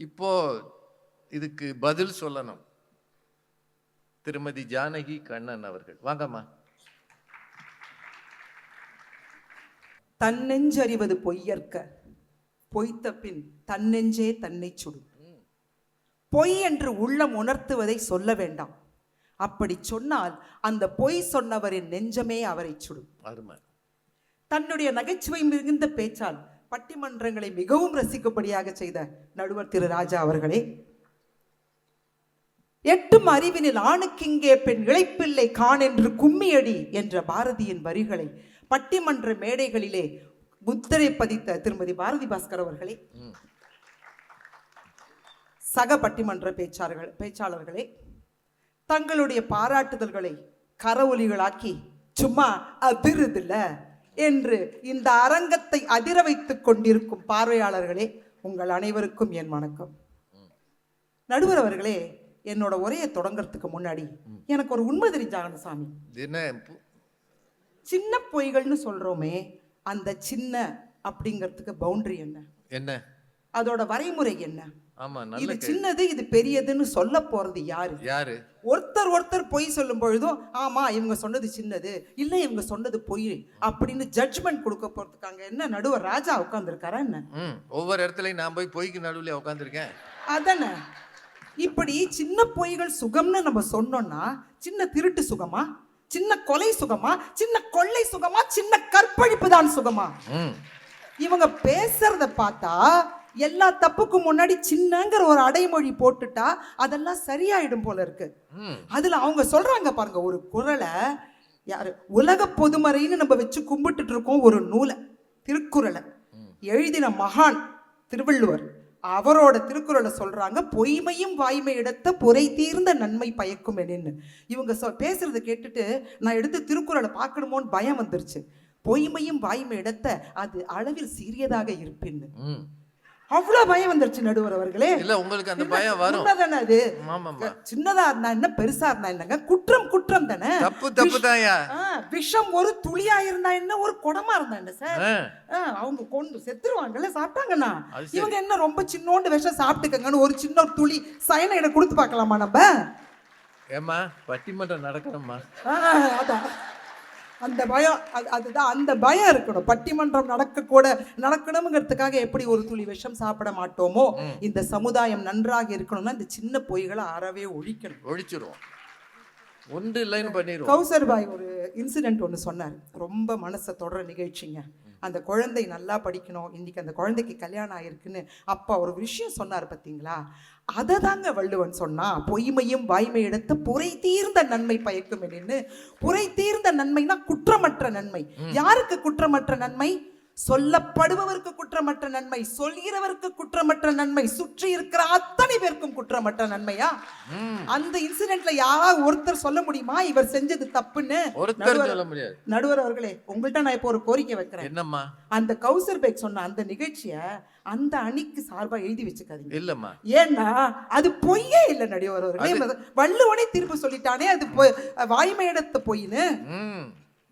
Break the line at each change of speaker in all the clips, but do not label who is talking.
இப்போ இதுக்கு பதில் சொல்லணும் திருமதி ஜானகி கண்ணன் அவர்கள். வாங்கம்மா.
தன்னெஞ்சறிவது பொய்யற்க, பொய்த்த பின் தன்னெஞ்சே தன்னை சுடும். பொய் என்று உள்ளம் உணர்த்துவதை சொல்ல வேண்டாம். அப்படி சொன்னால் அந்த பொய் சொன்னவரின் நெஞ்சமே அவரை சுடும். தன்னுடைய நகைச்சுவை மிகுந்த பேச்சால் பட்டிமன்றங்களை மிகவும் ரசிக்கும்படியாக செய்த நடுவர் திரு ராஜா அவர்களே, எட்டும் அறிவினில் ஆணுக்கிங்கே பெண் இளைப்பில்லை கான் என்று கும்மியடி என்ற பாரதியின் வரிகளை பட்டிமன்ற மேடைகளிலே முத்திரை பதித்த திருமதி பாரதி பாஸ்கர் அவர்களே, சக பட்டிமன்ற பேச்சாளர்களே, தங்களுடைய பாராட்டுதல்களை கரவொலிகளாக்கி சும்மா அதிருதில்ல என்று இந்த அரங்கத்தை அதிர வைத்துக் கொண்டிருக்கும் பார்வையாளர்களே, உங்கள் அனைவருக்கும் என் வணக்கம். நடுவர் அவர்களே, என்னோட உரையை தொடங்கிறதுக்கு முன்னாடி எனக்கு ஒரு உண்மை தெரிஞ்சாகணும் சாமி. சின்ன பொய்கள்னு சொல்றோமே, அந்த சின்ன அப்படிங்கிறதுக்கு பவுண்டரி என்ன? என்ன அதோட வரைமுறை என்ன? இது சின்னது இது பெரியதுன்னு சொல்ல போறது யாரு? ஒருத்தர் பொய் சொல்லும் பொழுதும் ஆமா இவங்க சொன்னது சின்னது, இல்ல இவங்க சொன்னது பொய் அப்படின்னு ஜட்ஜ்மெண்ட் கொடுக்க போறதுக்காங்க என்ன நடுவர் ராஜா உட்கார்ந்துருக்காரா என்ன?
ஒவ்வொரு இடத்துலயும் நான் போய் பொய்க்கு நடுவுல உட்கார்ந்துருக்கேன்.
அதானே, இப்படி சின்ன பொய்கள் சுகம்னு நம்ம சொன்னோம்னா சின்ன திருட்டு சுகமா, சின்ன கொலை சுகமா, சின்ன கொள்ளை சுகமா, சின்ன கற்பழிப்பு தான் சுகமா? இவங்க பேசுறத பார்த்தா எல்லா தப்புக்கும் முன்னாடி சின்னங்கிற ஒரு அடைமொழி போட்டுட்டா அதெல்லாம் சரியாயிடும் போல இருக்கு. அதுல அவங்க சொல்றாங்க பாருங்க, ஒரு குறளை யாரு உலக பொதுமறைன்னு நம்ம வச்சு கும்பிட்டுட்டு இருக்கோம். ஒரு நூலை, திருக்குறளை எழுதின மகான் திருவள்ளுவர், அவரோட திருக்குறளை சொல்றாங்க, பொய்மையும் வாய்மை இடத்த பொறை தீர்ந்த நன்மை பயக்கும் என்னன்னு. இவங்க பேசுறதை கேட்டுட்டு நான் எடுத்து திருக்குறளை பார்க்கணுமோன்னு பயம் வந்துருச்சு. பொய்மையும் வாய்மை இடத்த அது அளவில் சீரியதாக இருப்பின்னு அவ்வளவு பயம் வந்துருச்சு நடுவர் அவர்களே.
இல்ல உங்களுக்கு அந்த பயம் வரும்.
அது சின்னதா இருந்தா என்ன, பெருசா இருந்தா என்னங்க, குற்றம் குற்றம் தானே.
தப்பு தான்யா.
விஷம் ஒரு துளியா இருந்தா என்ன, ஒரு குடமா இருந்தா என்ன சார்? அவங்க கொண்டு செத்துருவாங்கல்ல சாப்பிட்டாங்கன்னா. இவங்க என்ன ரொம்ப சின்னோண்டு விஷம் சாப்பிட்டுக்கங்கன்னு ஒரு சின்ன துளி சயனைட கொடுத்து பார்க்கலாமா நம்ம?
ஏமா பட்டிமன்றம் நடக்கணுமா?
அதான் அந்த பயம், அதுதான் அந்த பயம் இருக்கணும். பட்டிமன்றம் நடக்கணுங்கிறதுக்காக எப்படி ஒரு துளி விஷம் சாப்பிட மாட்டோமோ, இந்த சமுதாயம் நன்றாக இருக்கணும்னா இந்த சின்ன பொய்களை அறவே
ஒழிச்சிருவோம். ஒன்று இல்லைன்னு பண்ணிடுவோம்.
கௌசர் பாய் ஒரு இன்சிடென்ட் ஒன்று சொன்னார், ரொம்ப மனசை தொடர நிகழ்ச்சிங்க. அந்த குழந்தை நல்லா படிக்கணும், இன்னைக்கு அந்த குழந்தைக்கு கல்யாணம் ஆயிருக்குன்னு அப்பா ஒரு விஷயம் சொன்னார் பார்த்தீங்களா? அதை தாங்க வள்ளுவன் சொன்னா, பொய்மையும் வாய்மை எடுத்து புரை தீர்ந்த நன்மை பயக்கும் என்று. புரை தீர்ந்த நன்மைனா குற்றமற்ற நன்மை. யாருக்கு குற்றமற்ற நன்மை? சொல்லப்படுபவருக்கு குற்றமற்ற நன்மை, சொல்கிறவருக்கு குற்றமற்ற நன்மை, சுற்றி இருக்கிற அத்தனை பேருக்கும் குற்றமற்ற நன்மையா? அந்த இன்சிடென்ட்ல யாராவது ஒருத்தர் சொல்ல முடியுமா இவர் செஞ்சது தப்புன்னு? நடுவர் அவர்களே, உங்கள்கிட்ட நான் இப்போ ஒரு கோரிக்கை வைக்கிறேன்.
என்னம்மா?
அந்த கௌசர் பேக் சொன்ன அந்த நிகழ்ச்சிய அந்த அணிக்கு சார்பா எழுதி வச்சுக்காதீங்க.
இல்லம்மா,
ஏன்னா அது பொய்யே இல்ல நடுவர் அவர்களே. வள்ளுவனே தீர்ப்பு சொல்லிட்டானே அது வாய்மை எடுத்த பொய்ன்னு.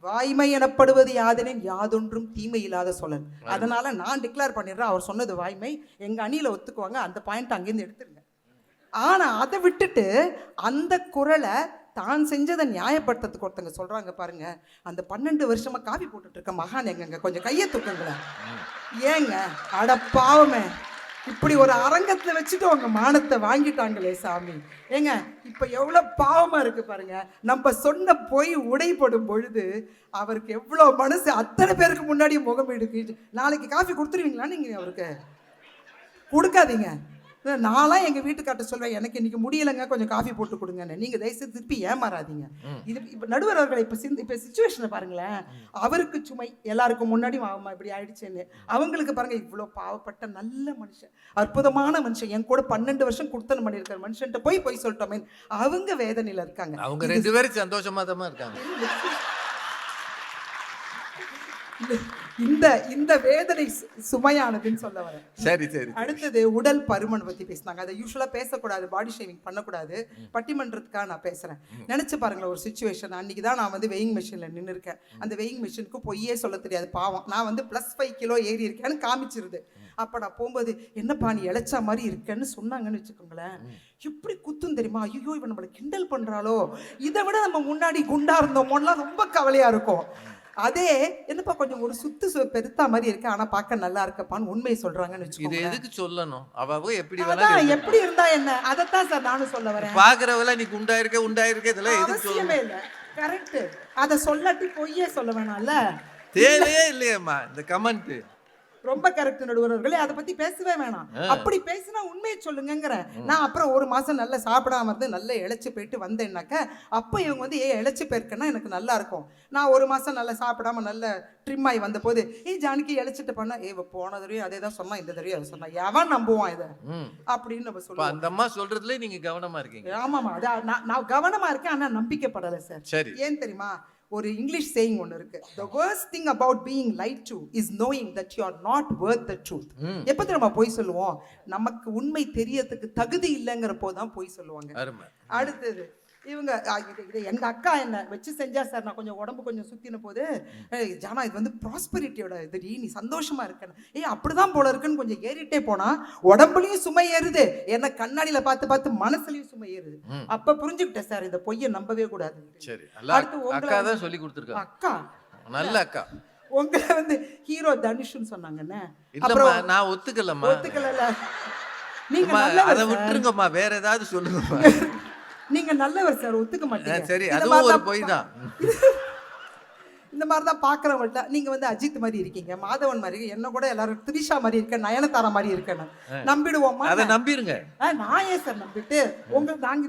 வாய்மை எனப்படுவது யாதெனின் யாதொன்றும் தீமை இல்லாத சொல்லல். அதனால நான் டிக்ளேர் பண்ணிடுறேன், அவர் சொன்னது வாய்மை. எங்க அணியில ஒத்துக்குவாங்க, அந்த பாயிண்ட் அங்கேருந்து எடுத்துருங்க. ஆனா அதை விட்டுட்டு அந்த குறளை தான் செஞ்சதை நியாயப்படுத்துறதுக்கு ஒருத்தங்க சொல்றாங்க பாருங்க, அந்த 12 வருஷமா காஃபி போட்டுட்டு இருக்க மகான் எங்கங்க, கொஞ்சம் கையை தூக்குங்களேன். ஏங்க அட பாவமே, இப்படி ஒரு அரங்கத்துல வச்சுட்டு அவங்க மானத்தை வாங்கிட்டாங்களே சாமி. ஏங்க இப்ப எவ்வளவு பாவமா இருக்கு பாருங்க. நம்ம சொன்ன போய் உடைப்படும் பொழுது அவருக்கு எவ்வளவு மனசு, அத்தனை பேருக்கு முன்னாடி முகம் எடுக்கு. நாளைக்கு காஃபி கொடுத்துருவீங்களா நீங்க? அவருக்கு கொடுக்காதீங்க. நான்லாம் எங்க வீட்டுக்கார்ட்ட சொல்வேன், எனக்கு இன்னைக்கு முடியலைங்க, கொஞ்சம் காஃபி போட்டு கொடுங்கன்னு. நீங்க தயவுசெய்து திருப்பி ஏமாறாதீங்க. இது இப்ப நடுவர் அவர்களை இப்ப சிச்சுவேஷனை பாருங்களேன். அவருக்கு சுமை, எல்லாருக்கும் முன்னாடி இப்படி ஆயிடுச்சேன்னு. அவங்களுக்கு பாருங்க, இவ்வளவு பாவப்பட்ட நல்ல மனுஷன், அற்புதமான மனுஷன், என் கூட 12 வருஷம் குடுத்தனம் பண்ணியிருக்கிற மனுஷன்ட்ட போய் சொல்லிட்டோமே, அவங்க வேதனையில இருக்காங்க.
அவங்க 2 பேரும் சந்தோஷமா தான் இருக்காங்க.
இந்த இந்த வேதனை சுமையானதுன்னு சொல்ல வரேன்.
சரி சரி
அடுத்தது உடல் பருமன் பத்தி பேசினாங்க. அதை யூஸ்வலா பேசக்கூடாது, பாடி ஷேவிங் பண்ணக்கூடாது. பட்டிமன்றத்துக்காக நான் பேசுறேன். நினைச்சு பாருங்களேன் ஒரு சுச்சுவேஷன். அன்னைக்கு தான் நான் வந்து வெயிங் மிஷின்ல நின்று இருக்கேன். அந்த வெயிங் மிஷினுக்கு பொய்யே சொல்ல தெரியாது பாவம். நான் வந்து +5 கிலோ ஏறி இருக்கேன்னு காமிச்சிருது. அப்ப நான் போகும்போது என்னப்பா நீ இழைச்சா மாதிரி இருக்கேன்னு சொன்னாங்கன்னு வச்சுக்கோங்களேன், எப்படி குத்தும் தெரியுமா? ஐயோ இவன் நம்மளை கிண்டல் பண்றாளோ, இதை விட நம்ம முன்னாடி குண்டா இருந்தோமோலாம் ரொம்ப கவலையா இருக்கும். அதே என்னப்பா கொஞ்சம் ஒரு பெருத்தா மாதிரி இருக்கு, ஆனா பார்க்க நல்லா இருக்கப்பான்னு உண்மையை சொல்றாங்கன்னு
இது
வச்சுக்கோங்க.
எதுக்கு சொல்லணும்? அவ எப்படி
அதான் எப்படி இருந்தா என்ன, அதைத்தான் சார் நானும் சொல்ல வரேன்.
பாக்குறவங்கள நீ உண்டாயிருக்க இதெல்லாம் எதுக்கு
அவசியமே இல்ல. கரெக்ட். அத சொல்லாட்டி பொய்யே சொல்ல வேணாம்ல.
தேவையே இல்லையம்மா இந்த கமெண்ட்.
ரொம்ப கரெக்ட் நடுவர்களே, அதை பத்தி பேசவே வேணாம். அப்படி பேசினா உண்மையை சொல்லுங்கிற. நான் அப்புறம் ஒரு மாசம் நல்லா சாப்பிடாம இருந்து நல்லா இழைச்சு போயிட்டு வந்தேன்னாக்க அப்ப இவங்க வந்து இழைச்சு போயிருக்கேன்னா எனக்கு நல்லா இருக்கும். நான் ஒரு மாசம் நல்லா சாப்பிடாம நல்ல ட்ரிம் ஆகி வந்த போது ஜானகி இழைச்சிட்டு பண்ண போன தடவையும் அதே தான் சொன்னா, இந்த தடவையும் அதை சொன்னா, எவன் நம்புவான் இதை அப்படின்னு நம்ம சொல்லுவோம்.
அந்த அம்மா சொல்றதுல நீங்க கவனமா இருக்கீங்க.
ஆமாமா, நான் கவனமா இருக்கேன், ஆனா நம்பிக்கைப்படலை சார்.
சரி.
ஏன் தெரியுமா? ஒரு இங்கிலீஷ் சேயிங் ஒன்று இருக்கு. The worst thing about being lied to is knowing that you are not worth the truth. எப்ப நம்ம போய் சொல்லுவோம்? நமக்கு உண்மை தெரியறதுக்கு தகுதி இல்லைங்கிற போதுதான் போய் சொல்லுவாங்க. அடுத்தது இவங்க எங்க அக்கா என்ன வச்சு செஞ்சா சார். நான் கொஞ்சம் உடம்பு கொஞ்சம் சுத்தின போது, ஜானா இது வந்து ப்ராஸ்பெரிட்டியோட இதுடி, நீ சந்தோஷமா இருக்கணும். அப்படிதான் போல இருக்குன்னு கொஞ்சம் ஏறிட்டே போனா உடம்புலயும் சுமை ஏறுது, என்ன கண்ணாடியில பார்த்து பார்த்து மனசுலயும் சுமை ஏறுது. அப்ப புரிஞ்சுக்கிட்டேன் சார், இந்த பொய்யை நம்பவே கூடாது.
சரி, அக்கா தான் சொல்லி கொடுத்துருக்காங்க.
அக்கா
நல்ல அக்கா.
உங்களை வந்து ஹீரோ தனுஷ்னு சொன்னாங்கன்னு.
இல்லம்மா நான் ஒத்துக்கல.
நீங்க
அதை விட்டுருங்கம்மா, வேற ஏதாவது சொல்லுங்கம்மா.
நீங்க நல்லவர் சார், ஒத்துக்க மாட்டீங்க.
சரி, அதுவும் ஒரு பொய் தான்.
இந்த மாதிரி தான் பாக்குறவங்கள்ட்ட நீங்க வந்து அஜித் மாதிரி இருக்கீங்க, மாதவன் மாதிரி, என்ன கூட எல்லாரும் திரிஷா மாதிரி இருக்க, நயனதாரா மாதிரி இருக்கேன்னு நம்பிடுவோமா?
அதை நம்பிருங்க.
நான் ஏன் சார் நம்பிட்டு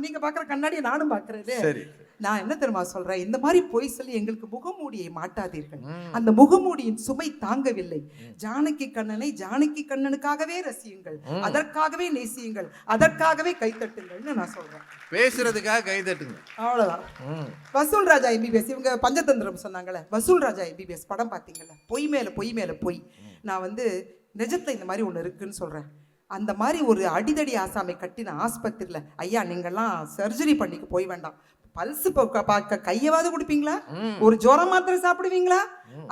நீங்க பாக்குற கண்ணாடியை நானும் பாக்குறது.
சரி,
நான் என்ன தெரியுமா சொல்றேன், இந்த மாதிரி பொய் சொல்லி எங்களுக்கு முகமூடியை மாட்டாதீர்கள். அந்த முகமூடியின் சுமை தாங்கவில்லை. ஜானகி கண்ணனை ஜானகி கண்ணனுக்காகவே ரசியுங்கள், அதற்காகவே நேசியுங்கள், அதற்காகவே கைத்தட்டுங்கள்னு நான் சொல்றேன்.
பேசுறதுக்காக கைதட்டுங்க,
அவ்வளவுதான். வசூல் ராஜா MBBS இவங்க பஞ்சதந்திரம் சொன்னாங்கல்ல, வசூல் ராஜா MBBS படம் பார்த்தீங்கல்ல, பொய் மேல பொய் மேல பொய். நான் வந்து நிஜத்துல இந்த மாதிரி ஒண்ணு இருக்குன்னு சொல்றேன். அந்த மாதிரி ஒரு அடிதடி ஆசாமை கட்டின ஆஸ்பத்திரியில, ஐயா நீங்கெல்லாம் சர்ஜரி பண்ணிக்க போய் வேண்டாம், பல்ஸ் பார்க்க கையவாது கொடுப்பீங்களா, ஒரு ஜுரம் மாத்திரை சாப்பிடுவீங்களா?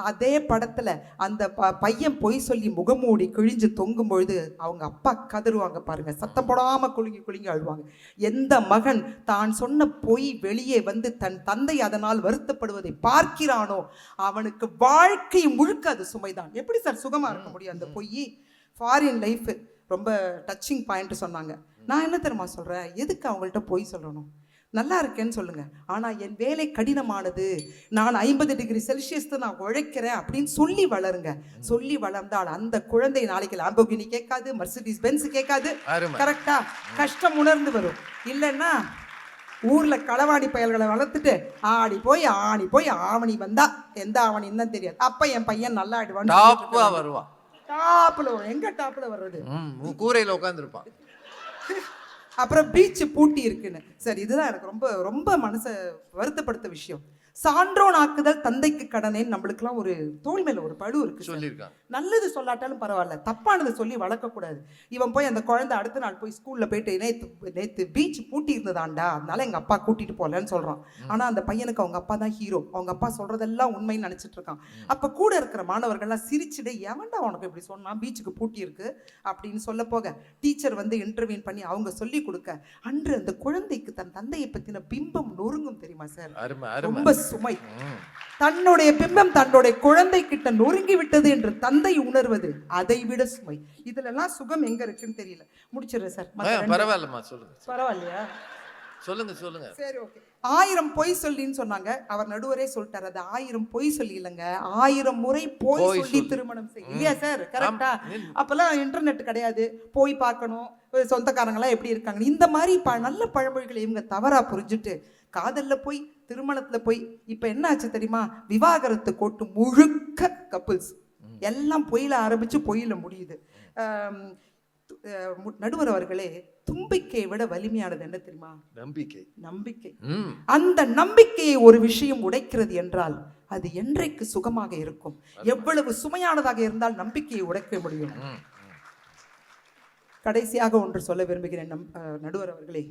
அதே படத்துல அந்த பையன் பொய் சொல்லி முகமூடி கிழிஞ்சு தொங்கும் பொழுது அவங்க அப்பா கதறுவாங்க பாருங்க, சத்தம் போடாம குலுங்கி குலுங்கி அழுவாங்க. எந்த மகன் தான் சொன்ன பொய் வெளியே வந்து தன் தந்தை அதனால் வருத்தப்படுவதை பார்க்கிறானோ அவனுக்கு வாழ்க்கை முழுக்க அது சுமைதான். எப்படி சார் சுகமா இருக்க முடியும் அந்த பொய்? ஃபாரின் லைஃப் ரொம்ப டச்சிங் பாயிண்ட் சொன்னாங்க. நான் என்ன தெரியுமா சொல்றேன், எதுக்கு அவங்கள்ட்ட பொய் சொல்லணும்? நல்லா இருக்கேன்னு சொல்லுங்க, ஆனா என் வேலை கடினமானது, நான் 50 டிகிரி செல்சியஸ் நான் உழைக்கிறேன் அப்படின்னு சொல்லி வளருங்க. சொல்லி வளர்ந்தால் அந்த குழந்தை நாளைக்கு லாம்போகினி கேட்காது, மர்சிடிஸ் பென்ஸ் கேட்காது. கரெக்டா? கஷ்டம் உணர்ந்து வரும். இல்லைன்னா ஊர்ல களவாடி பயல்களை வளர்த்துட்டு ஆடி போய் ஆவணி வந்தா எந்த ஆவணின்னு தான் தெரியாது. அப்ப என் பையன் நல்லா வருவான். டாப்ல எங்க டாப்ல வர்றது,
கூரையில உட்கார்ந்துருப்பான்.
அப்புறம் பீச் பூட்டி இருக்குன்னு. சரி, இதுதான் எனக்கு ரொம்ப ரொம்ப மனசை வருத்தப்படுத்த விஷயம். சான்றோன் ஆக்குதல் தந்தைக்கு கடனே. நம்மளுக்குலாம் ஒரு தோல் மேல ஒரு பழு இருக்கு சொல்லியிருக்காங்க. நல்லது சொல்லாட்டாலும் பரவாயில்ல, தப்பானதை சொல்லி வளர்க்கக்கூடாது. இவன் போய் அந்த குழந்தை அடுத்த நாள் போய் ஸ்கூல்ல போயிட்டு நேத்து பீச் பூட்டி இருந்ததாண்டா, அதனால எங்க அப்பா கூட்டிட்டு போலன்னு சொல்றான். ஆனா அந்த பையனுக்கு அவங்க அப்பா தான் ஹீரோ, அவங்க அப்பா சொல்றதெல்லாம் உண்மைன்னு நினைச்சிட்டு இருக்கான். அப்ப கூட இருக்கிற மாணவர்கள்லாம் சிரிச்சுட்டு, எவன்டா உனக்கு இப்படி சொன்னா, பீச்சுக்கு பூட்டி இருக்கு அப்படின்னு சொல்ல போக டீச்சர் வந்து இன்டர்வியூ பண்ணி அவங்க சொல்லி கொடுக்க, அன்று அந்த குழந்தைக்கு தன் தந்தையை பத்தின பிம்பம் நொறுங்கும் தெரியுமா சார்? ரொம்ப சுமை. தன்னுடைய பிம்பம் தன்னுடைய குழந்தை கிட்ட நொறுங்கி விட்டது என்று தந்தை உணர்வது அதை விட சுமை. இதுல எல்லாம் சுகம் எங்க இருக்குன்னு தெரியல. முடிச்சிடுறேன் சார்.
பரவாயில்லம்மா, சொல்லுங்க.
பரவாயில்லையா?
சொல்லுங்க.
சரி, ஓகே. 1000 பொய் சொல்லின்னு சொன்னாங்க. அவர் நடுவரே சொல்லிட்டாரு, அது 1000 பொய் சொல்லி இல்லைங்க, 1000 முறை பொய் சொல்லி திருமணம் செய்ய. இல்லையா சார்? கரெக்டா? அப்பெல்லாம் இன்டர்நெட் கிடையாது, போய் பார்க்கணும் சொந்தக்காரங்களாம் எப்படி இருக்காங்க. இந்த மாதிரி நல்ல பழமொழிகளை இவங்க தவறா புரிஞ்சுட்டு காதல்ல போய் திருமணத்துல போய் இப்ப என்ன ஆச்சு தெரியுமா? விவாகரத்து கோட்டு முழுக்க கப்புள்ஸ் எல்லாம் பொயில ஆரம்பிச்சு பொயில முடியுது. நடுவர் அவர்களே, தும்பிக்கையை விட வலிமையானது என்ன தெரியுமா?
நம்பிக்கை.
நம்பிக்கை.
ம்.
அந்த நம்பிக்கையை ஒரு விஷயம் உடைக்கிறது என்றால் அது என்றைக்கு சுகமாக இருக்கும்? எவ்வளவு சுமையானதாக இருந்தால் நம்பிக்கையை உடைக்க முடியும்? கடைசியாக ஒன்று சொல்ல விரும்புகிறேன் நடுவர் அவர்களே.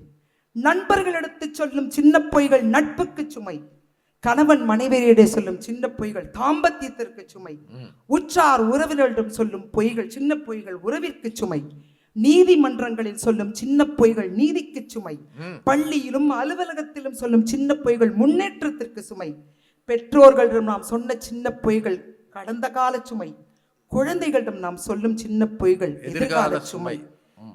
நண்பர்களிடத்து சொல்லும் சின்ன பொய்கள் நட்புக்கு சுமை, கணவன் மனைவியிடையே சொல்லும் சின்ன பொய்கள் தாம்பத்தியத்திற்கு சுமை, உற்றார் உறவினரிடம் சொல்லும் பொய்கள் சின்ன பொய்கள் உறவிற்கு சுமை, நீதிமன்றங்களில் சொல்லும் சின்ன பொய்கள் நீதிக்கு சுமை, பள்ளியிலும் அலுவலகத்திலும் சொல்லும் சின்ன பொய்கள் முன்னேற்றத்திற்கு சுமை, பெற்றோர்களிடம் நாம் சொன்ன சின்ன பொய்கள் கடந்த கால சுமை, குழந்தைகளிடம் நாம் சொல்லும் சின்ன பொய்கள் எதிர்கால சுமை.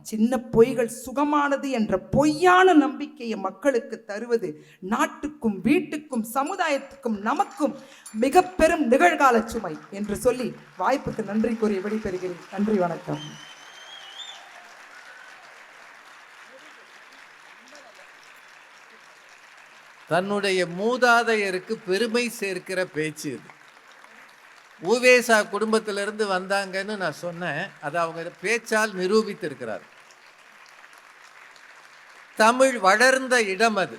சின்ன பொய்கள் சுகமானது என்ற பொய்யான நம்பிக்கையை மக்களுக்கு தருவது நாட்டுக்கும் வீட்டுக்கும் சமுதாயத்துக்கும் நமக்கும் மிக பெரும் நிகழ்கால சுமை என்று சொல்லி வாய்ப்புக்கு நன்றி கூறி விடைபெறுகிறேன். நன்றி, வணக்கம்.
தன்னுடைய மூதாதையருக்கு பெருமை சேர்க்கிற பேச்சு இது. ஊவேசா குடும்பத்திலிருந்து வந்தாங்கன்னு நான் சொன்னேன். அதை அவங்க பேச்சால் நிரூபித்திருக்கிறார். தமிழ் வளர்ந்த இடம் அது,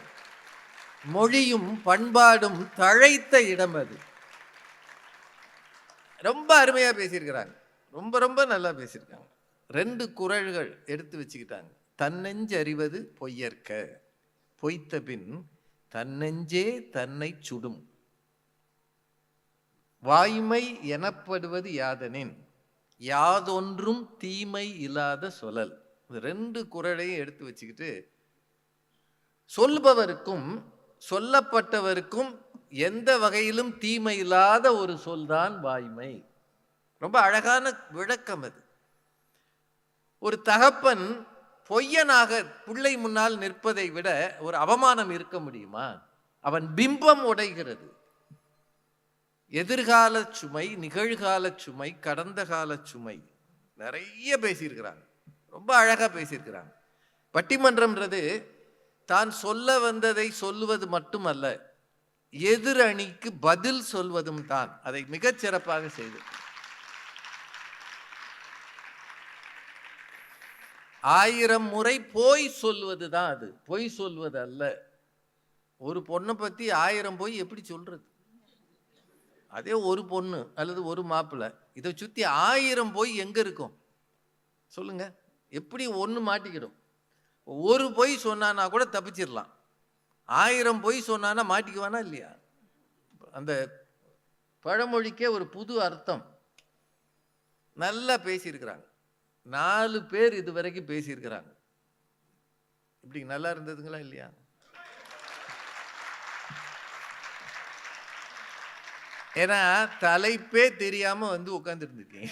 மொழியும் பண்பாடும் தழைத்த இடம் அது. ரொம்ப அருமையா பேசியிருக்கிறாங்க. ரொம்ப ரொம்ப நல்லா பேசியிருக்காங்க. 2 குறள்கள் எடுத்து வச்சுக்கிட்டாங்க. தன்னெஞ்சு அறிவது பொய்யற்க, பொய்த்த பின் தன்னெஞ்சே தன்னை சுடும், வாய்மை எனப்படுவது யாதெனின் யாதொன்றும் தீமை இல்லாத சொல்லல். 2 குறளையும் எடுத்து வச்சுக்கிட்டு சொல்பவருக்கும் சொல்லப்பட்டவருக்கும் எந்த வகையிலும் தீமை இல்லாத ஒரு சொல்தான் வாய்மை. ரொம்ப அழகான விளக்கம் அது. ஒரு தகப்பன் பொய்யனாக பிள்ளை முன்னால் நிற்பதை விட ஒரு அவமானம் இருக்க முடியுமா? அவன் பிம்பம் உடைகிறது. எதிர்கால சுமை, நிகழ்கால சுமை, கடந்த கால சுமை நிறைய பேசியிருக்கிறாங்க. ரொம்ப அழகா பேசியிருக்கிறாங்க. பட்டிமன்றம்ன்றது தான் சொல்ல வந்ததை சொல்லுவது மட்டுமல்ல, எதிர் அணிக்கு பதில் சொல்வதும் தான். அதை மிகச் சிறப்பாக செய்து 1000 முறை போய் சொல்வது தான் அது, பொய் சொல்வது அல்ல. ஒரு பொண்ணை பத்தி 1000 பொய் எப்படி சொல்றது? அதே ஒரு பொண்ணு அல்லது ஒரு மாப்பிள்ளை, இதை சுத்தி 1000 பொய் எங்க இருக்கும் சொல்லுங்க? எப்படி ஒன்று மாட்டிக்கிடும்? ஒரு பொய் சொன்னானா கூட தப்பிச்சிடலாம். 1000 பொய் சொன்னானா மாட்டிக்குவானா இல்லையா? அந்த பழமொழிக்கே ஒரு புது அர்த்தம். நல்லா பேசியிருக்கிறாங்க. 4 பேர் இதுவரைக்கும் பேசியிருக்கிறாங்க. இப்படி நல்லா இருந்ததுங்களா இல்லையா? ஏன்னா தலைப்பே தெரியாம வந்து உட்கார்ந்துருந்துருக்கீங்க.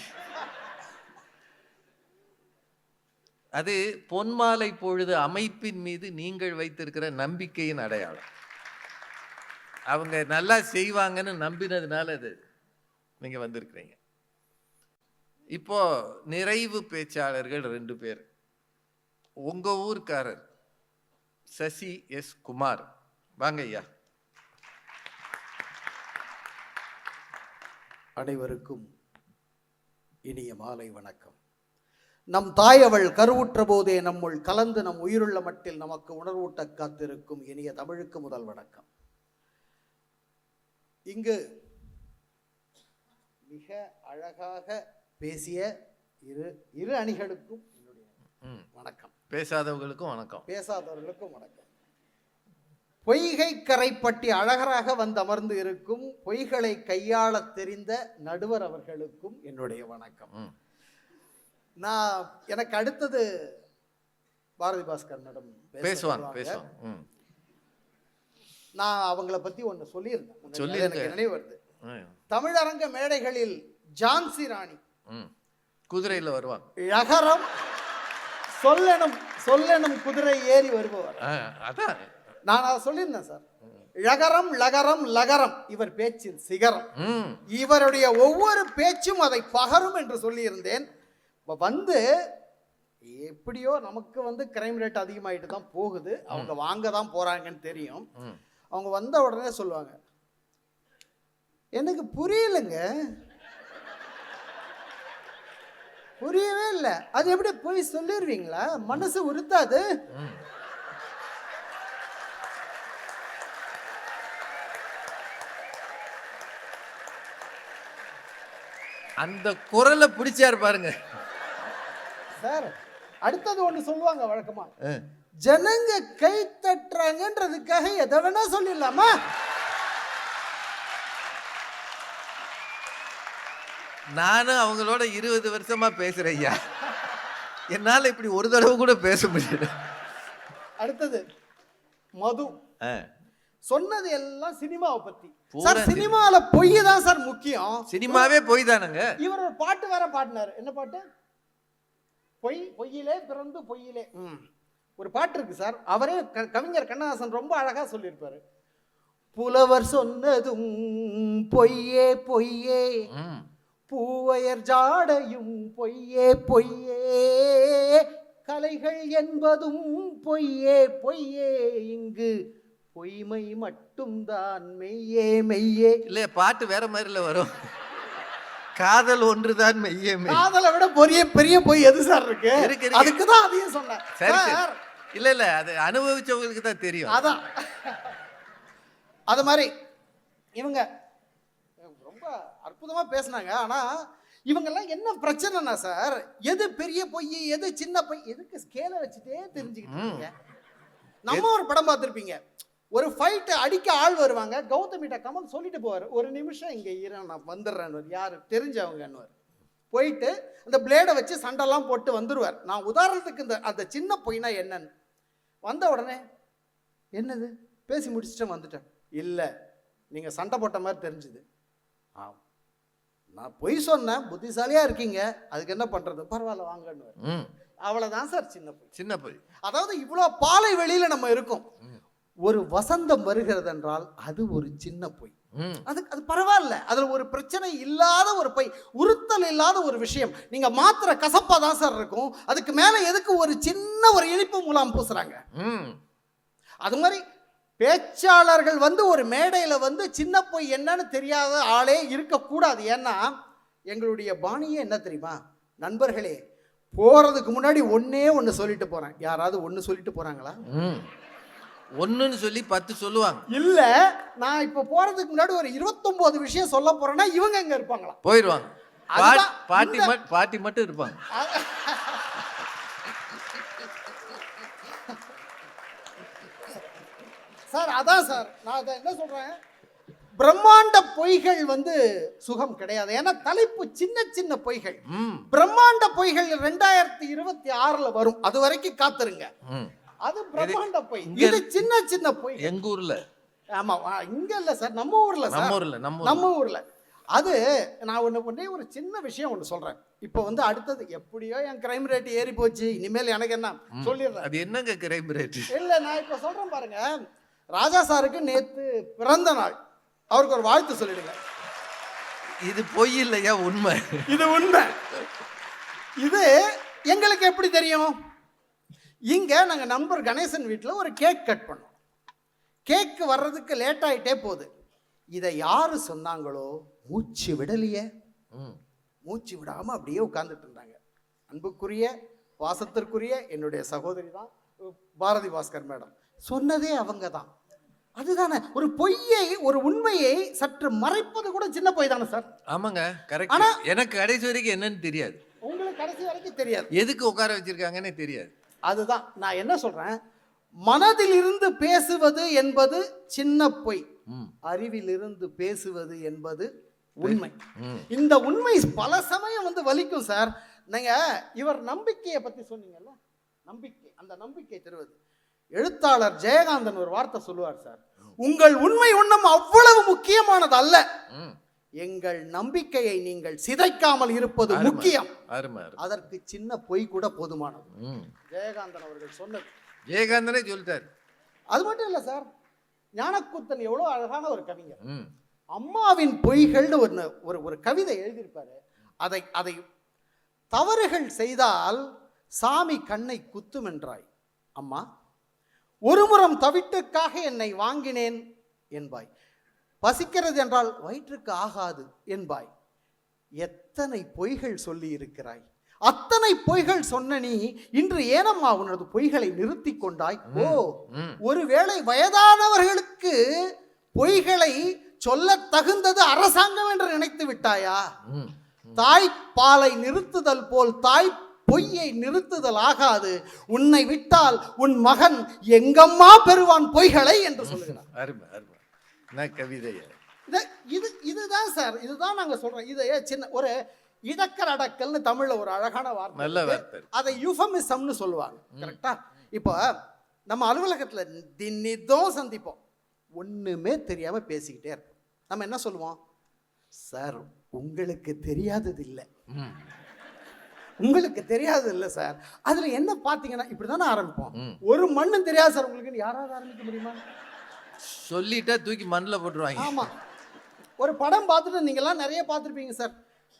அது பொன்மாலை பொழுது அமைப்பின் மீது நீங்கள் வைத்திருக்கிற நம்பிக்கையின் அடையாளம். அவங்க நல்லா செய்வாங்கன்னு நம்பினதுனால அது நீங்க வந்திருக்கிறீங்க. இப்போ நிறைவு பேச்சாளர்கள் 2 பேர். உங்க ஊர்க்காரர் சசி எஸ் குமார், வாங்க ஐயா.
அனைவருக்கும் இனிய மாலை வணக்கம். நம் தாய் அவள் கருவுற்ற போதே நம்முள் கலந்து நம் உயிருள்ள மட்டில் நமக்கு உணர்வூட்ட காத்திருக்கும் இனிய தமிழுக்கு முதல் வணக்கம். இங்கு மிக அழகாக பேசிய இரு அணிகளுக்கும் என்னுடைய வணக்கம்.
பேசாதவர்களுக்கும் வணக்கம்.
பேசாதவர்களுக்கும் வணக்கம். பொய்கை கரைப்பட்டி அழகராக வந்து அமர்ந்து இருக்கும் பொய்களை கையாள தெரிந்த நடுவர் அவர்களுக்கும் என்னுடைய வணக்கம். எனக்கு அடுத்தது பாரதி பாஸ்கர் மேடம் பேசுவாங்க. நான் அவங்கள பத்தி ஒன்று சொல்லியிருந்தேன், எனக்கு நினைவு வருது. தமிழரங்க மேடைகளில் ஜான்சி ராணி
குதிரையில வருவாங்க.
ழகரம் சொல்லெனும் குதிரை ஏறி வருபவர்.
அதான்
நான் அதை சொல்லியிருந்தேன் சார். ழகரம் லகரம் லகரம் இவர் பேச்சில் சிகரம். இவருடைய ஒவ்வொரு பேச்சும் அதை பகரும் என்று சொல்லியிருந்தேன். வந்து எப்படியோ நமக்கு வந்து கிரைம் ரேட் அதிகமாயிட்டு தான் போகுது. அவங்க வாங்க தான் போறாங்கன்னு தெரியும். அவங்க வந்த உடனே சொல்லுவாங்க, எனக்கு புரியலங்க, புரியவே இல்லை. அது எப்படி போய் சொல்லிடுவீங்களா? மனசு உறுத்தாது.
அந்த குரலை பிடிச்சாரு பாருங்க
சார். அடுத்தது ஒண்ணு சொல்லுவாங்க வழக்கமா, ஜனங்க கை தட்டுறாங்கன்றதுக்காக எதை வேணா சொல்லிடலாமா?
நானும் அவங்களோட 20 வருஷமா பேசுறேன் ஐயா, என்னால இப்படி ஒரு தடவை கூட பேச முடியல.
அடுத்தது மது. சொன்னது எல்லாம் சினிமாவை பத்தி
பூரா
சார். சினிமால பொய் தான் சார் முக்கியம்.
சினிமாவே பொய் தானுங்க.
இவர் ஒரு பாட்டு வேற பாடினாரு. என்ன பாட்டு? பொய் பொய்யிலே பிறந்து பொய்யிலே. ஒரு பாட்டு இருக்கு சார். அவரே கவிஞர் கண்ணதாசன் ரொம்ப அழகா சொல்லியிருப்பாரு. புலவர் சொன்னதும் பொய்யே பொய்யே, பூவையர் ஜாடையும் பொய்யே பொய்யே, கலைகள் என்பதும் பொய்யே பொய்யே, இங்கு பொய்மை மட்டும்தான் மெய்யே மெய்யே.
இல்ல பாட்டு வேற மாதிரில வரும். காதல் ஒன்றுதான் மெய்யே மெய்.
காதலை விட பெரிய பெரிய பொய் எது சார் இருக்கு? அதுக்கு தான் அதையும் சொன்னேன்
சார். இல்ல இல்ல, அது அனுபவிச்சவங்களுக்கு தான் தெரியும்.
அதான் அது மாதிரி இவங்க ரொம்ப அற்புதமா பேசினாங்க. ஆனா இவங்கெல்லாம் என்ன பிரச்சனைனா சார், எது பெரிய பொய் எது சின்ன பொய், எதுக்கு ஸ்கேலை வச்சுட்டே தெரிஞ்சுக்கிட்டு இருக்கீங்க? நம்ம ஒரு படம் பார்த்துருப்பீங்க, ஒரு ஃபைட்டு அடிக்க ஆள் வருவாங்க, கௌதமிட்ட கமல் சொல்லிட்டு போவார், ஒரு நிமிஷம் இங்கே இரு நான் வந்துடுறேன்னு. யார் தெரிஞ்சவங்கன்னு போயிட்டு அந்த பிளேடை வச்சு சண்டைலாம் போட்டு வந்துடுவார். நான் உதாரணத்துக்கு இந்த அந்த சின்ன பொய்னா என்னன்னு, வந்த உடனே என்னது பேசி முடிச்சுட்டு வந்துட்டேன். இல்லை நீங்கள் சண்டை போட்ட மாதிரி தெரிஞ்சுது. நான் பொய் சொன்னேன், புத்திசாலியாக இருக்கீங்க, அதுக்கு என்ன பண்ணுறது, பரவாயில்ல வாங்கன்னு. அவ்வளோதான் சார் சின்ன பொய். சின்ன பொய். அதாவது இவ்வளோ பாலை வெளியில் நம்ம இருக்கோம், ஒரு வசந்தம் வருகிறது என்றால் அது ஒரு சின்ன பொய். அது பரவாயில்ல, அதுல ஒரு பிரச்சனை இல்லாத ஒரு பொய், உறுத்தல் இல்லாத ஒரு விஷயம். நீங்க மாத்திர கசப்பா தான் சார் இருக்கும், அதுக்கு மேல எதுக்கு ஒரு சின்ன ஒரு இனிப்பு மூலம் பூசுறாங்க? அது மாதிரி பேச்சாளர்கள் ஒரு மேடையில சின்ன பொய் என்னன்னு தெரியாத ஆளே இருக்கக்கூடாது. ஏன்னா எங்களுடைய பாணியே என்ன தெரியுமா நண்பர்களே, போறதுக்கு முன்னாடி ஒண்ணு சொல்லிட்டு போறேன். யாராவது ஒண்ணு சொல்லிட்டு போறாங்களா?
ஒண்ணுன்னு சொல்லி 10 சொல்லுவாங்க.
இல்ல, நான் இப்ப போறதுக்கு முன்னாடி ஒரு 29 விஷயம் சொல்ல போறேன்னா இவங்க எங்க இருப்பாங்களா?
போயிடுவாங்க. பாட்டி மட்டும் இருப்பாங்க.
சார் அதான் சார் நான் அதை என்ன சொல்றேன், பிரம்மாண்ட பொய்கள் சுகம் கிடையாது. ஏன்னா தலைப்பு சின்ன சின்ன பொய்கள். பிரம்மாண்ட பொய்கள் 2026 வரும், அது வரைக்கும் காத்துருங்க. அது பிரம்மாண்ட பொய், இது சின்ன சின்ன பொய்.
எங்க ஊர்ல.
ஆமா, இங்க இல்ல சார், நம்ம ஊர்ல சார், நம்ம ஊர்ல. அது நான் ஒண்ணே ஒரு சின்ன விஷயம் ஒன்று சொல்றேன். இப்போ அடுத்தது எப்படியோ என் கிரைம் ரேட் ஏறி போச்சு, இனிமேல் எனக்கு என்ன சொல்லிடுறேன்.
அது என்னங்க கிரைம் ரேட்?
இல்ல, நான் இப்ப சொல்றேன் பாருங்க. ராஜா சாருக்கு நேத்து பிறந்த நாள், அவருக்கு ஒரு வாழ்த்து சொல்லிடுங்க.
இது பொய் இல்லையா? உண்மை.
இது உண்மை. இது எங்களுக்கு எப்படி தெரியும்? இங்க நாங்க நண்பர் கணேசன் வீட்டில் ஒரு கேக் கட் பண்ணோம். கேக்கு வர்றதுக்கு லேட் ஆயிட்டே போகுது. இதை யாரு சொன்னாங்களோ மூச்சு விடலையே, மூச்சு விடாம அப்படியே உட்கார்ந்துட்டு இருந்தாங்க. அன்புக்குரிய பாசத்திற்குரிய என்னுடைய சகோதரி தான் பாரதி பாஸ்கர் மேடம், சொன்னதே அவங்க தான். அதுதானே ஒரு பொய்யை, ஒரு உண்மையை சற்று மறைப்பது கூட சின்ன பொய் தானே சார்?
ஆமாங்க, கரெக்ட். ஆனா எனக்கு கடைசி வரைக்கும் என்னன்னு தெரியாது.
உங்களுக்கு கடைசி வரைக்கும் தெரியாது,
எதுக்கு உட்கார வச்சிருக்காங்கன்னு தெரியாது.
அதுதான் நான் என்ன சொல்றேன், மனதில் இருந்து பேசுவது என்பது சின்ன பொய், அறிவில் இருந்து பேசுவது என்பது உண்மை. இந்த உண்மை பல சமயம் வலிக்கும் சார். நீங்க இவர் நம்பிக்கையை பத்தி சொன்னீங்கல்ல, நம்பிக்கை, அந்த நம்பிக்கை தருவது. எழுத்தாளர் ஜெயகாந்தன் ஒரு வார்த்தை சொல்லுவார் சார், உங்கள் உண்மை ஒன்றும் அவ்வளவு முக்கியமானது அல்ல, எங்கள் நம்பிக்கையை நீங்கள் சிதைக்காமல் இருப்பது முக்கியம், அதற்கு சின்ன பொய் கூட போதுமானது. ஜெயகாந்தன் அவர்கள் சொன்னது,
ஜெயகாந்தனே சொல்லிட்டார்.
அது மட்டும் இல்ல சார், ஞானக்கூத்தன் எவ்வளவு அழகான ஒரு கவிஞர். அம்மாவின் பொய்கள்னு ஒரு கவிதை எழுதியிருப்பாரு. அதை தவறுகள் செய்தால் சாமி கண்ணை குத்தும் என்றாய் அம்மா, ஒருமுறம் தவிட்டுக்காக என்னை வாங்கினேன் என்பாய், பசிக்கிறது என்றால் வயிற்றுக்கு ஆகாது என்பாய், எத்தனை பொய்கள் சொல்லி இருக்கிறாய், அத்தனை பொய்கள் சொன்ன நீ இன்று ஏனம்மா உனது பொய்களை நிறுத்தி கொண்டாய்? ஓ, ஒருவேளை வயதானவர்களுக்கு பொய்களை சொல்ல தகுந்தது அரசாங்கம் என்று நினைத்து விட்டாயா? தாய்ப்பாலை நிறுத்துதல் போல் தாய் பொய்யை நிறுத்துதல் ஆகாது. உன்னை விட்டால் உன் மகன் எங்கம்மா பெறுவான் பொய்களை என்று சொல்லுகிறார்.
அருமை அருமை. நான் கவிதை
இதுதான் சார், இதுதான் நாங்க சொல்றோம். இது சின்ன ஒரு இடக்கர் அடக்கல்னு தமிழ்ல ஒரு அழகான வார்த்தை,
நல்ல வார்த்தை.
அதை யூஃபமிசம்னு சொல்லுவாங்க. கரெக்டா? இப்போ நம்ம அலுவலகத்துல தினிதம் சந்திப்போம், ஒண்ணுமே தெரியாம பேசிக்கிட்டே இருப்போம். நம்ம என்ன சொல்லுவோம்? சார் உங்களுக்கு தெரியாதது இல்லை, உங்களுக்கு தெரியாது இல்லை சார். அதுல என்ன பாத்தீங்கன்னா இப்படிதானே ஆரம்பிப்போம். ஒரு மண்ணும் தெரியாது சார் உங்களுக்கு, யாராவது ஆரம்பிக்க முடியுமா?
சொல்லிட்டா தூக்கி மண்ணில் போட்டுருவாங்க.
ஆமா, ஒரு படம் பார்த்துட்டு நீங்கெல்லாம் நிறைய பார்த்துருப்பீங்க சார்,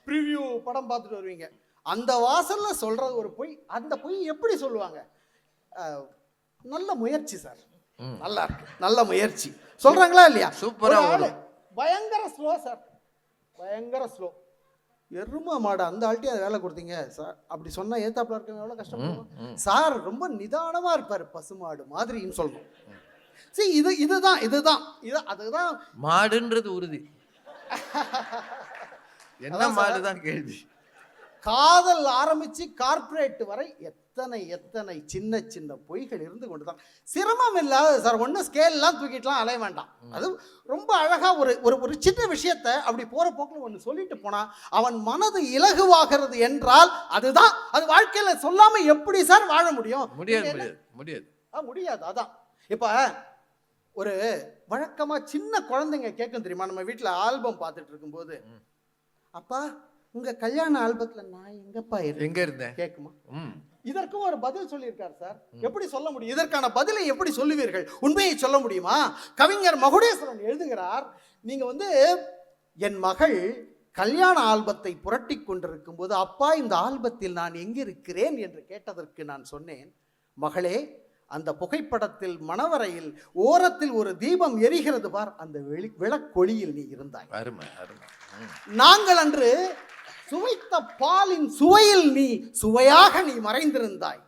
ப்ரிவ்யூ படம் பார்த்துட்டு வருவீங்க. அந்த வாசல்ல சொல்றது ஒரு பொய். அந்த பொய் எப்படி சொல்லுவாங்க? நல்ல முயற்சி சார், நல்லா இருக்கு, நல்ல முயற்சி சொல்றாங்களா இல்லையா?
சூப்பரா.
பயங்கர ஸ்லோ சார், பயங்கர ஸ்லோ. எரும மாடு அந்த ஆள்கிட்டே அதை வேலை கொடுத்தீங்க சார், அப்படி சொன்னா ஏத்தாப்புல இருக்க எவ்வளவு கஷ்டப்படுவோம் சார். ரொம்ப நிதானமா இருப்பாரு, பசுமாடு மாதிரின்னு சொல்லணும். சரி, இதுதான் அதுதான்
மாடுன்றது உறுதி. என்ன மாடுதான் கேள்வி.
காதல் ஆரம்பிச்சு கார்ப்பரேட் வரை எத்தனை சின்ன சின்ன பொய்கள் இருந்து கொண்டுதான். சிரமம் இல்லாத சார், ஒன்றும் ஸ்கேல்லாம் தூக்கிட்டுலாம் அலைய வேண்டாம். அது ரொம்ப அழகா ஒரு சின்ன விஷயத்த அப்படி போற போக்கில் ஒன்று சொல்லிட்டு போனா அவன் மனது இலகுவாகிறது என்றால் அதுதான். அது வாழ்க்கையில சொல்லாம எப்படி சார் வாழ முடியும்? முடியாது. அதான் இப்ப ஒரு வழக்கமா சின்ன குழந்தைங்க கேட்கும் தெரியுமா? நம்ம வீட்டுல ஆல்பம் பார்த்துட்டு இருக்கும்போது, அப்பா உங்க கல்யாண ஆல்பத்துல நான் எங்கப்பா எங்க இருந்தேன் கேட்குமா? இதற்கும் ஒரு பதில் சொல்லியிருக்கார் சார். எப்படி சொல்ல முடியும்? இதற்கான பதிலை எப்படி சொல்லுவீர்கள்? உண்மையை சொல்ல முடியுமா? கவிஞர் மகுடேஸ்வரன் எழுதுகிறார், நீங்க என் மகள் கல்யாண ஆல்பத்தை புரட்டி கொண்டிருக்கும் போது, அப்பா இந்த ஆல்பத்தில் நான் எங்கிருக்கிறேன் என்று கேட்டதற்கு நான் சொன்னேன், மகளே அந்த புகைப்படத்தில் மணவரையில் ஓரத்தில் ஒரு தீபம் எரிகிறது பார், அந்த விளக்கொளியில் நீ இருந்தாய்.
அருமை அருமை.
நாங்கள் அன்று சுவைத்த பாலின் சுவையில் நீ சுவையாக நீ மறைந்திருந்தாய்.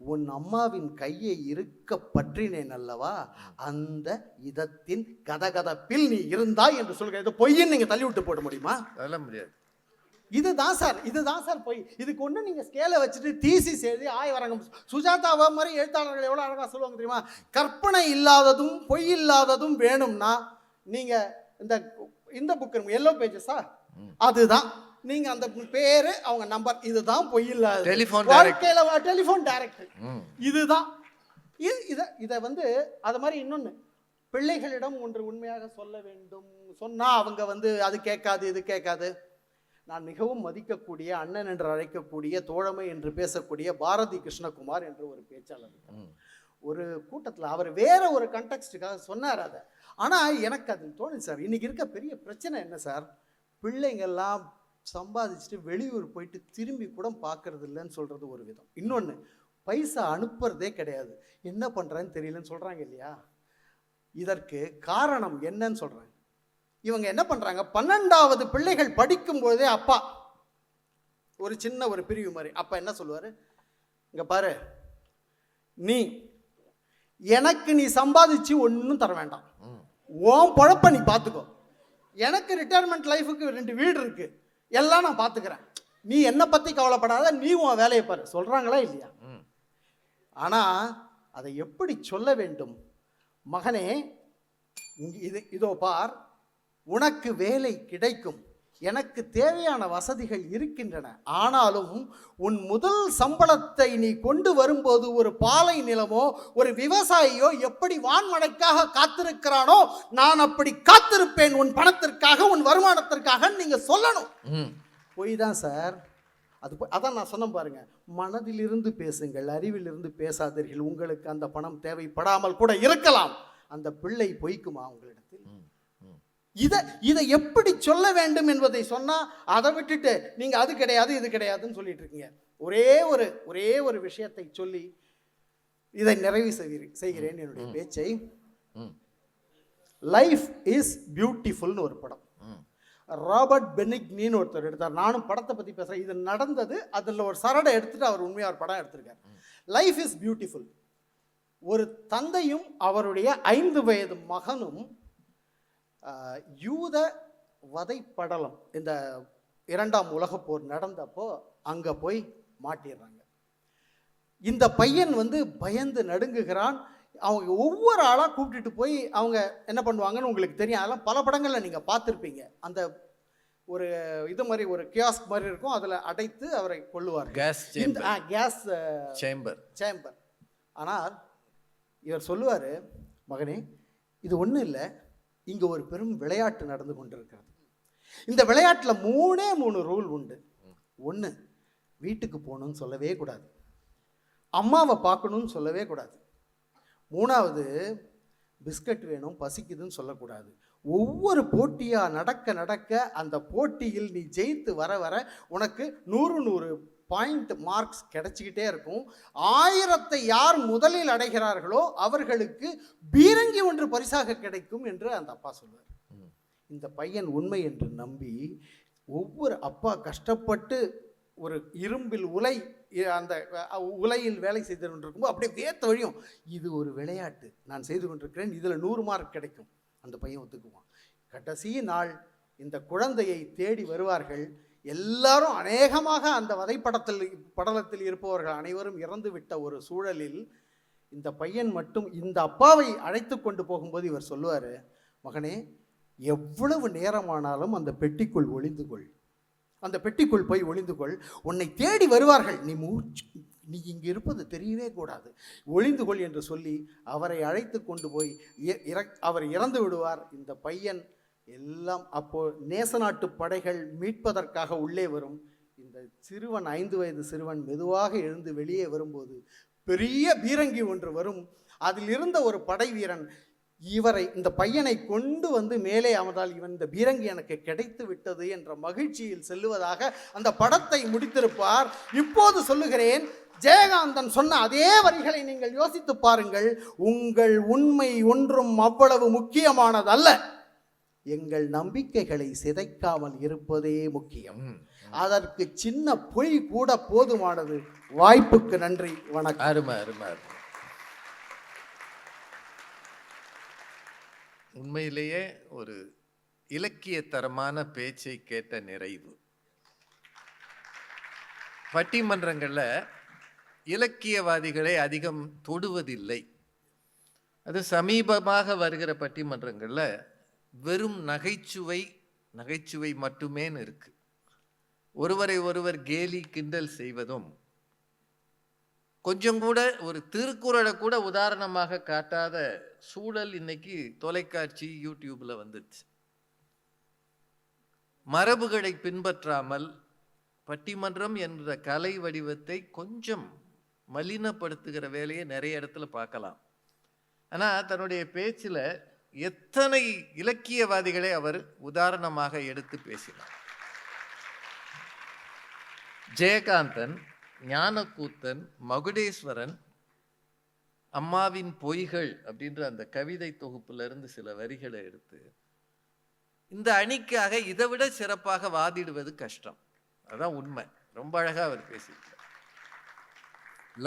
உன் அம்மாவின் கையை இருக்க பற்றினேன் அல்லவா, அந்த இதத்தின் கதகதப்பில் நீ இருந்தாய் என்று சொல்கிறது. பொய்ன்னு நீங்க தள்ளி விட்டு போட முடியுமா?
அதெல்லாம் முடியாது.
இதுதான் சார் பொய். இதுக்கு ஒன்று நீங்கள் ஸ்கேலை வச்சுட்டு தீசிஸ் எழுதி ஆய்வரங்கம். சுஜாதாவா மாதிரி எழுத்தாளர்கள் எவ்வளோ அழகாக சொல்லுவாங்க தெரியுமா? கற்பனை இல்லாததும் பொய் இல்லாததும் வேணும்னா நீங்கள் இந்த புக் எல்லோ பேஜஸா, அதுதான் நீங்க அந்த பேரு அவங்க நம்பர், இதுதான் பொய் இல்லாத டெலிஃபோன் டைரக்டர். இதுதான் இதை அது மாதிரி இன்னொன்று, பிள்ளைகளிடம் ஒன்று உண்மையாக சொல்ல வேண்டும். சொன்னா அவங்க அது கேட்காது இது கேட்காது. நான் மிகவும் மதிக்கக்கூடிய அண்ணன் என்று அழைக்கக்கூடிய தோழமை என்று பேசக்கூடிய பாரதி கிருஷ்ணகுமார் என்ற ஒரு பேச்சாளர் ஒரு கூட்டத்தில் அவர் வேற ஒரு கண்டெக்ஸ்டுக்காக சொன்னார் அதை. ஆனால் எனக்கு அது தோணுது சார், இன்னைக்கு இருக்க பெரிய பிரச்சனை என்ன சார், பிள்ளைங்கள்லாம் சம்பாதிச்சுட்டு வெளியூர் போயிட்டு திரும்பி கூட பார்க்கறது இல்லைன்னு சொல்றது ஒரு விதம். இன்னொன்று, பைசா அனுப்புறதே கிடையாது, என்ன பண்ணுறேன்னு தெரியலன்னு சொல்கிறாங்க இல்லையா? இதற்கு காரணம் என்னன்னு சொல்கிறாங்க. இவங்க என்ன பண்ணுறாங்க, 12வது பிள்ளைகள் படிக்கும் போதே அப்பா ஒரு சின்ன ஒரு பிரிவு மாதிரி அப்பா என்ன சொல்லுவார், இங்கே பாரு, எனக்கு நீ சம்பாதிச்சு ஒன்றும் தர வேண்டாம், உன் பொழப்ப நீ பார்த்துக்கோ, எனக்கு ரிட்டையர்மெண்ட் லைஃபுக்கு 2 வீடு இருக்கு, எல்லாம் நான் பார்த்துக்கிறேன், நீ என்னை பற்றி கவலைப்படாத, நீ உன் வேலையை பாரு. சொல்கிறாங்களா இல்லையா? ஆனால் அதை எப்படி சொல்ல வேண்டும்? மகனே இதோ பார், உனக்கு வேலை கிடைக்கும், எனக்கு தேவையான வசதிகள் இருக்கின்றன, ஆனாலும் உன் முதல் சம்பளத்தை நீ கொண்டு வரும்போது ஒரு பாலை நிலமோ ஒரு விவசாயியோ எப்படி வான்மழைக்காக காத்திருக்கிறானோ நான் அப்படி காத்திருப்பேன் உன் பணத்திற்காக, உன் வருமானத்திற்காக நீங்க சொல்லணும். பொய் தான் சார் அது. அதான் நான் சொன்ன பாருங்க, மனதிலிருந்து பேசுங்கள், அறிவிலிருந்து பேசாதீர்கள். உங்களுக்கு அந்த பணம் தேவைப்படாமல் கூட இருக்கலாம், அந்த பிள்ளை பொய்க்குமா உங்களிடத்தில்? இதை எப்படி சொல்ல வேண்டும் என்பதை சொன்னா அதை விட்டுட்டு நீங்க அது கிடையாது இது கிடையாதுன்னு சொல்லிட்டு இருக்கீங்க. ஒரே ஒரு விஷயத்தை சொல்லி இதை நிறைவு செய்கிறேன் என்னுடைய பேச்சை. லைஃப் இஸ் பியூட்டிஃபுல்னு ஒரு படம், ராபர்ட் பெனிக்னின்னு ஒருத்தர் எடுத்தார். நானும் படத்தை பற்றி பேசுகிறேன். இது நடந்தது, அதில் ஒரு சரடை எடுத்துட்டு அவர் உண்மையாக ஒரு படம் எடுத்திருக்கார். Life is beautiful. ஒரு தந்தையும் அவருடைய 5 வயது மகனும் யூத வதைப்படலம், இந்த 2ஆம் உலகப் போர் நடந்தப்போ அங்கே போய் மாட்டிடுறாங்க. இந்த பையன் பயந்து நடுங்குகிறான். அவங்க ஒவ்வொரு ஆளாக கூப்பிட்டுட்டு போய் அவங்க என்ன பண்ணுவாங்கன்னு உங்களுக்கு தெரியும். அதெல்லாம் பல படங்களில் நீங்கள் பார்த்துருப்பீங்க. அந்த ஒரு இது மாதிரி ஒரு கியாஸ்க் மாதிரி இருக்கும், அதில் அடைத்து அவரை கொள்ளுவார். Case chamber. ஆனால் இவர் சொல்லுவார், மகனே இது ஒன்றும் இல்லை, இங்கே ஒரு பெரும் விளையாட்டு நடந்து கொண்டிருக்கிறது. இந்த விளையாட்டில் 3 ரூல் உண்டு. 1, வீட்டுக்கு போகணும்னு சொல்லவே கூடாது. அம்மாவை பார்க்கணும்னு சொல்லவே கூடாது. 3வது, பிஸ்கட் வேணும் பசிக்குதுன்னு சொல்லக்கூடாது. ஒவ்வொரு போட்டியாக நடக்க அந்த போட்டியில் நீ ஜெயித்து வர உனக்கு 100 பாயிண்ட் மார்க்ஸ் கிடைச்சிக்கிட்டே இருக்கும். 1000 யார் முதலில் அடைகிறார்களோ அவர்களுக்கு பீரங்கி ஒன்று பரிசாக கிடைக்கும் என்று அந்த அப்பா சொல்வார். இந்த பையன் உண்மை என்று நம்பி ஒவ்வொரு அப்பா கஷ்டப்பட்டு ஒரு இரும்பில் அந்த உலையில் வேலை செய்து கொண்டிருக்கும்போது அப்படியே வேத்த வழியும், இது ஒரு விளையாட்டு, நான் செய்து கொண்டிருக்கிறேன், இதில் 100 மார்க் கிடைக்கும். அந்த பையன் ஒத்துக்குவான். கடைசி நாள் இந்த குழந்தையை தேடி வருவார்கள். எல்லாரும் அநேகமாக அந்த படலத்தில் இருப்பவர்கள் அனைவரும் இறந்து விட்ட ஒரு சூழலில் இந்த பையன் மட்டும் இந்த அப்பாவை அழைத்து கொண்டு போகும்போது இவர் சொல்லுவார், மகனே எவ்வளவு நேரமானாலும் அந்த பெட்டிக்குள் ஒளிந்து கொள், அந்த பெட்டிக்குள் போய் ஒளிந்து கொள், உன்னை தேடி வருவார்கள், நீ இங்கு இருப்பது தெரியவே கூடாது, ஒளிந்து கொள் என்று சொல்லி அவரை அழைத்து கொண்டு போய் அவர் இறந்து விடுவார். இந்த பையன் எல்லாம் அப்போ நேச நாட்டு படைகள் மீட்பதற்காக உள்ளே வரும். இந்த சிறுவன் 5 வயது சிறுவன் மெதுவாக எழுந்து வெளியே வரும்போது பெரிய பீரங்கி ஒன்று வரும். அதில் இருந்த ஒரு படை வீரன் இந்த பையனை கொண்டு மேலே அமர்ந்தால் இவன் இந்த பீரங்கி எனக்கு கிடைத்து விட்டது என்ற மகிழ்ச்சியில் செல்லுவதாக அந்த படத்தை முடித்திருப்பார். இப்போது சொல்லுகிறேன், ஜெயகாந்தன் சொன்ன அதே வரிகளை நீங்கள் யோசித்து பாருங்கள். உங்கள் உண்மை ஒன்றும் அவ்வளவு முக்கியமானதல்ல, எங்கள் நம்பிக்கைகளை சிதைக்காமல் இருப்பதே முக்கியம். அதற்கு சின்ன பொய் கூட போதுமானது. வாய்ப்புக்கு நன்றி, வணக்கம்.
அருமை. உண்மையிலேயே ஒரு இலக்கியத்தரமான பேச்சை கேட்ட நிறைவு. பட்டிமன்றங்களில் இலக்கியவாதிகளை அதிகம் தொடுவதில்லை. அது சமீபமாக வருகிற பட்டிமன்றங்களில் வெறும் நகைச்சுவை மட்டுமே இருக்கு. ஒருவரை ஒருவர் கேலி கிண்டல் செய்வதும், கொஞ்சம் கூட ஒரு திருக்குறளை கூட உதாரணமாக காட்டாத சூழல் இன்னைக்கு தொலைக்காட்சி யூடியூப்ல வந்துருச்சு. மரபுகளை பின்பற்றாமல் பட்டிமன்றம் என்ற கலை வடிவத்தை கொஞ்சம் மலினப்படுத்துகிற வேலையை நிறைய இடத்துல பார்க்கலாம். ஆனால் தன்னுடைய பேச்சில் எத்தனை இலக்கியவாதிகளை அவர் உதாரணமாக எடுத்து பேசினார். ஜெயகாந்தன், ஞானக்கூத்தன், மகுடேஸ்வரன் அம்மாவின் பொய்கள் அப்படின்ற அந்த கவிதை தொகுப்பிலிருந்து சில வரிகளை எடுத்து இந்த அணிக்காக இதை விட சிறப்பாக வாதிடுவது கஷ்டம். அதான் உண்மை. ரொம்ப அழகா அவர் பேசியிருக்கார்.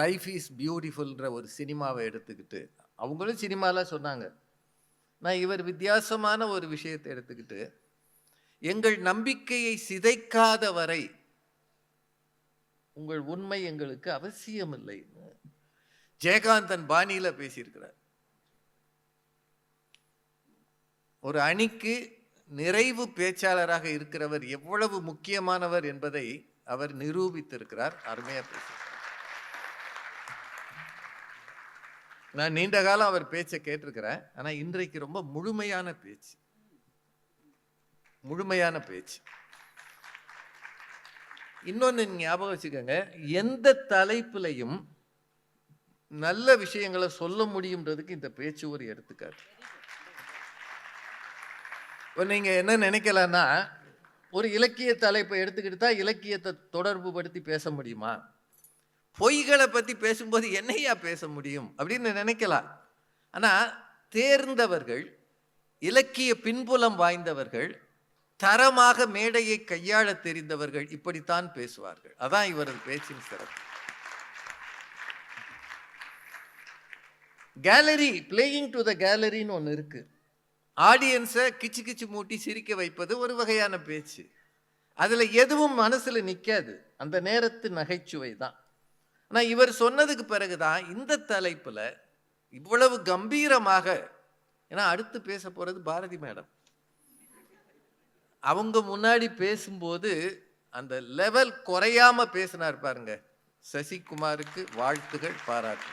லைஃப் இஸ் பியூட்டிஃபுல்ன்ற ஒரு சினிமாவை எடுத்துக்கிட்டு, அவங்களும் சினிமாலாம் சொன்னாங்க, நான் இவர் வித்தியாசமான ஒரு விஷயத்தை எடுத்துக்கிட்டு, எங்கள் நம்பிக்கையை சிதைக்காத வரை உங்கள் உண்மை எங்களுக்கு அவசியம் இல்லை. ஜெயகாந்தன் பாணியில பேசியிருக்கிறார். ஒரு அணிக்கு நிறைவு பேச்சாளராக இருக்கிறவர் எவ்வளவு முக்கியமானவர் என்பதை அவர் நிரூபித்திருக்கிறார். அருமையா பேசியிருக்கிறார். நான் நீண்ட காலம் அவர் பேச்சை கேட்டிருக்கிறேன். ஆனா இன்றைக்கு ரொம்ப முழுமையான பேச்சு. இன்னொன்னு ஞாபகம் வச்சுக்கோங்க, எந்த தலைப்புலையும் நல்ல விஷயங்களை சொல்ல முடியும்ன்றதுக்கு இந்த பேச்சு ஒரு எடுத்துக்காட்டு. இப்போ நீங்க என்ன நினைக்கலாம்னா, ஒரு இலக்கிய தலைப்பை எடுத்துக்கிட்டு தான் இலக்கியத்தை தொடர்பு படுத்தி பேச முடியுமா? பொய்களை பற்றி பேசும்போது என்னையா பேச முடியும் அப்படின்னு நினைக்கலாம். ஆனால் தேர்ந்தவர்கள், இலக்கிய பின்புலம் வாய்ந்தவர்கள், தரமாக மேடையை கையாள தெரிந்தவர்கள் இப்படித்தான் பேசுவார்கள். அதான் இவரது பேச்சின் சிறப்பு. கேலரி, பிளேயிங் டு த கேலரின்னு ஒன்று இருக்கு. ஆடியன்ஸை கிச்சு கிச்சு மூட்டி சிரிக்க வைப்பது ஒரு வகையான பேச்சு. அதுல எதுவும் மனசுல நிக்காது, அந்த நேரத்து நகைச்சுவை தான். ஆனால் இவர் சொன்னதுக்கு பிறகுதான் இந்த தலைப்புல இவ்வளவு கம்பீரமாக, ஏன்னா அடுத்து பேச போறது பாரதி மேடம், அவங்க முன்னாடி பேசும்போது அந்த லெவல் குறையாம பேசினார் பாருங்க. சசிகுமாருக்கு வாழ்த்துகள், பாராட்டு.